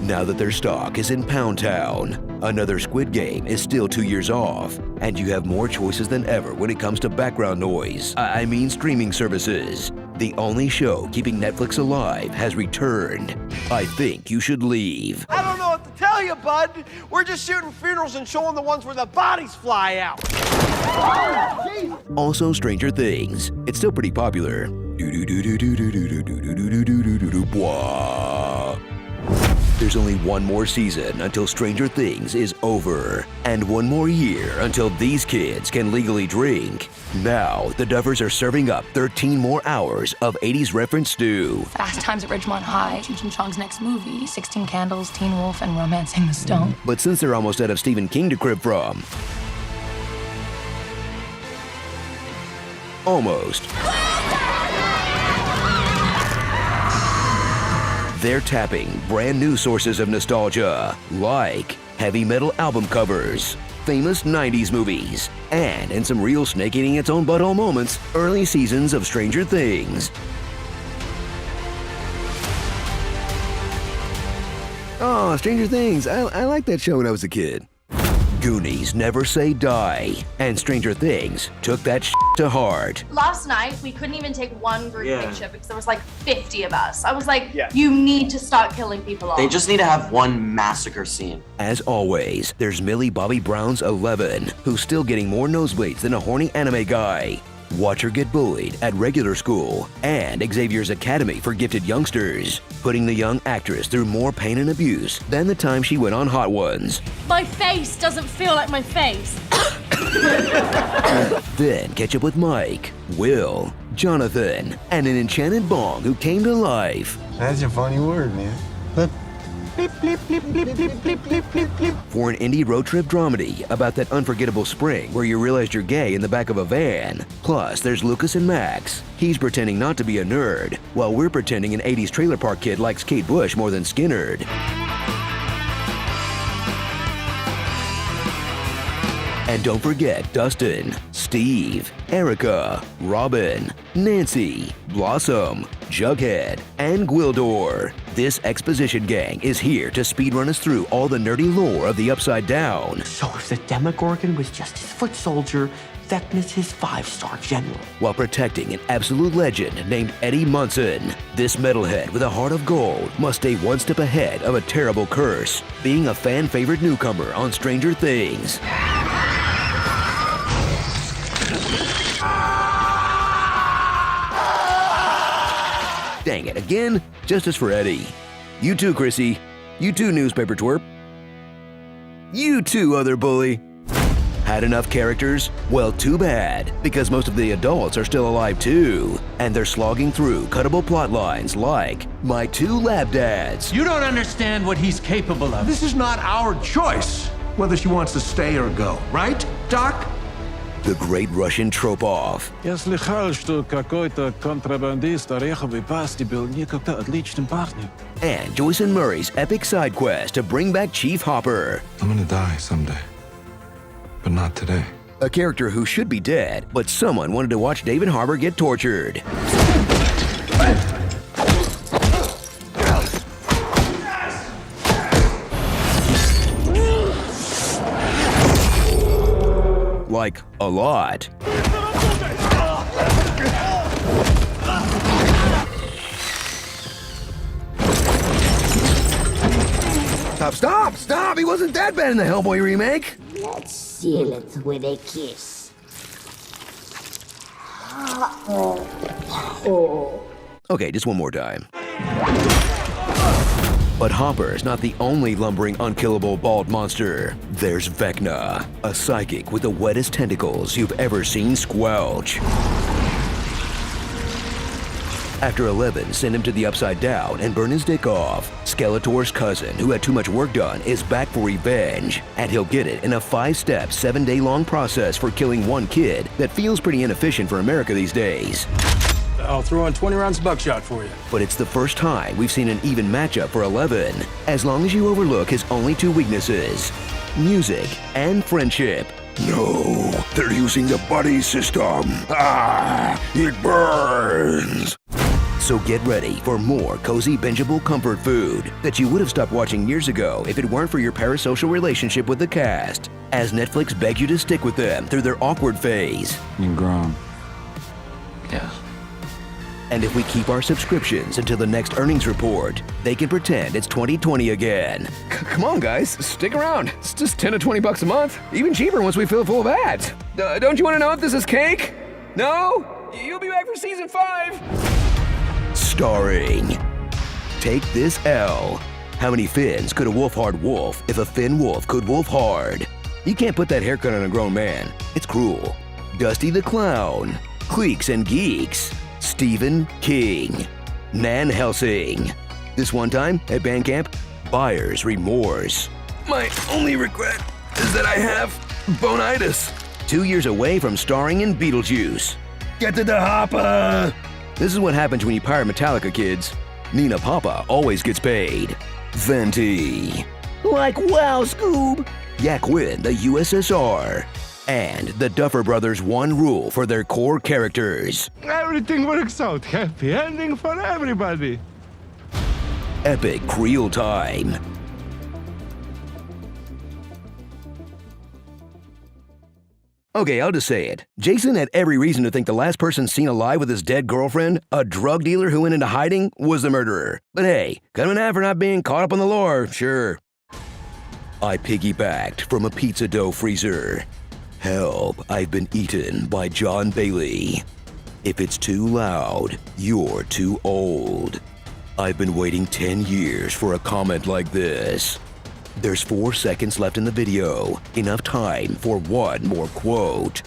Now that their stock is in Pound Town, another Squid Game is still 2 years off, and you have more choices than ever when it comes to background noise. I mean streaming services. The only show keeping Netflix alive has returned. I think you should leave. I don't know what to tell you, bud. We're just shooting funerals and showing the ones where the bodies fly out. Also, Stranger Things. It's still pretty popular. There's only one more season until Stranger Things is over, and one more year until these kids can legally drink. Now, the Duffers are serving up 13 more hours of 80s reference stew. Fast Times at Ridgemont High, Cheech and Chong's next movie, 16 Candles, Teen Wolf, and Romancing the Stone. But since they're almost out of Stephen King to crib from, almost, they're tapping brand new sources of nostalgia, like heavy metal album covers, famous 90s movies, and in some real snake eating its own butthole moments, early seasons of Stranger Things. Oh, Stranger Things. I liked that show when I was a kid. Goonies Never Say Die, and Stranger Things took that to heart. Last night, we couldn't even take one group picture because there was like 50 of us. I was like, you need to start killing people off. They just need to have one massacre scene. As always, there's Millie Bobby Brown's 11, who's still getting more nosebleeds than a horny anime guy. Watch her get bullied at regular school, and Xavier's Academy for Gifted Youngsters, putting the young actress through more pain and abuse than the time she went on Hot Ones. My face doesn't feel like my face. Then catch up with Mike, Will, Jonathan, and an enchanted bong who came to life. That's a funny word, man. Look. For an indie road trip dramedy about that unforgettable spring where you realized you're gay in the back of a van. Plus, there's Lucas and Max. He's pretending not to be a nerd, while we're pretending an 80s trailer park kid likes Kate Bush more than Skinnerd. And don't forget Dustin, Steve, Erica, Robin, Nancy, Blossom, Jughead, and Gwildor. This exposition gang is here to speedrun us through all the nerdy lore of the Upside Down. So if the Demogorgon was just his foot soldier, Vecna's his 5-star general. While protecting an absolute legend named Eddie Munson. This metalhead with a heart of gold must stay one step ahead of a terrible curse, being a fan-favorite newcomer on Stranger Things. Dang it, again? Justice for Eddie. You too, Chrissy. You too, newspaper twerp. You too, other bully. Had enough characters? Well, too bad, because most of the adults are still alive too, and they're slogging through cuttable plot lines like My Two Lab Dads. You don't understand what he's capable of. This is not our choice, whether she wants to stay or go, right, Doc? The Great Russian Trope-Off. Я слыхал, что какой-то контрабандист ореховой пасти был некогда отличным парнем. And Joyce and Murray's epic side quest to bring back Chief Hopper. I'm gonna die someday, but not today. A character who should be dead, but someone wanted to watch David Harbour get tortured. Like, a lot. Stop! He wasn't that bad in the Hellboy remake. Let's seal it with a kiss. Okay, just one more time. But Hopper's not the only lumbering, unkillable, bald monster. There's Vecna, a psychic with the wettest tentacles you've ever seen squelch. After 11 sent him to the Upside Down and burn his dick off, Skeletor's cousin, who had too much work done, is back for revenge. And he'll get it in a 5-step, 7-day-long process for killing one kid that feels pretty inefficient for America these days. I'll throw in 20 rounds of buckshot for you. But it's the first time we've seen an even matchup for 11, as long as you overlook his only two weaknesses, music and friendship. No, they're using the buddy system. Ah, it burns. So get ready for more cozy, bingeable comfort food that you would have stopped watching years ago if it weren't for your parasocial relationship with the cast, as Netflix begs you to stick with them through their awkward phase. You're grown. Yeah. And if we keep our subscriptions until the next earnings report, they can pretend it's 2020 again. Come on, guys, stick around. It's just 10 to 20 bucks a month. Even cheaper once we fill full of ads. Don't you want to know if this is cake? No? You'll be back for season 5. Starring Take This L. How many fins could a wolf-hard wolf if a Finn wolf could wolf hard? You can't put that haircut on a grown man. It's cruel. Dusty the Clown. Cleeks and Geeks. Stephen King. Nan Helsing. This one time at band camp, buyer's remorse. My only regret is that I have bonitis. 2 years away from starring in Beetlejuice. Get to the hopper! This is what happens when you pirate Metallica, kids. Nina Papa always gets paid. Venti. Like wow, Scoob. Yak Win, the USSR. And the Duffer Brothers' one rule for their core characters. Everything works out. Happy ending for everybody. Epic Creel time. Okay, I'll just say it. Jason had every reason to think the last person seen alive with his dead girlfriend, a drug dealer who went into hiding, was the murderer. But hey, cut him in half for not being caught up on the lore, sure. I piggybacked from a pizza dough freezer. Help, I've been eaten by John Bailey. If it's too loud, you're too old. I've been waiting 10 years for a comment like this. There's 4 seconds left in the video, enough time for one more quote.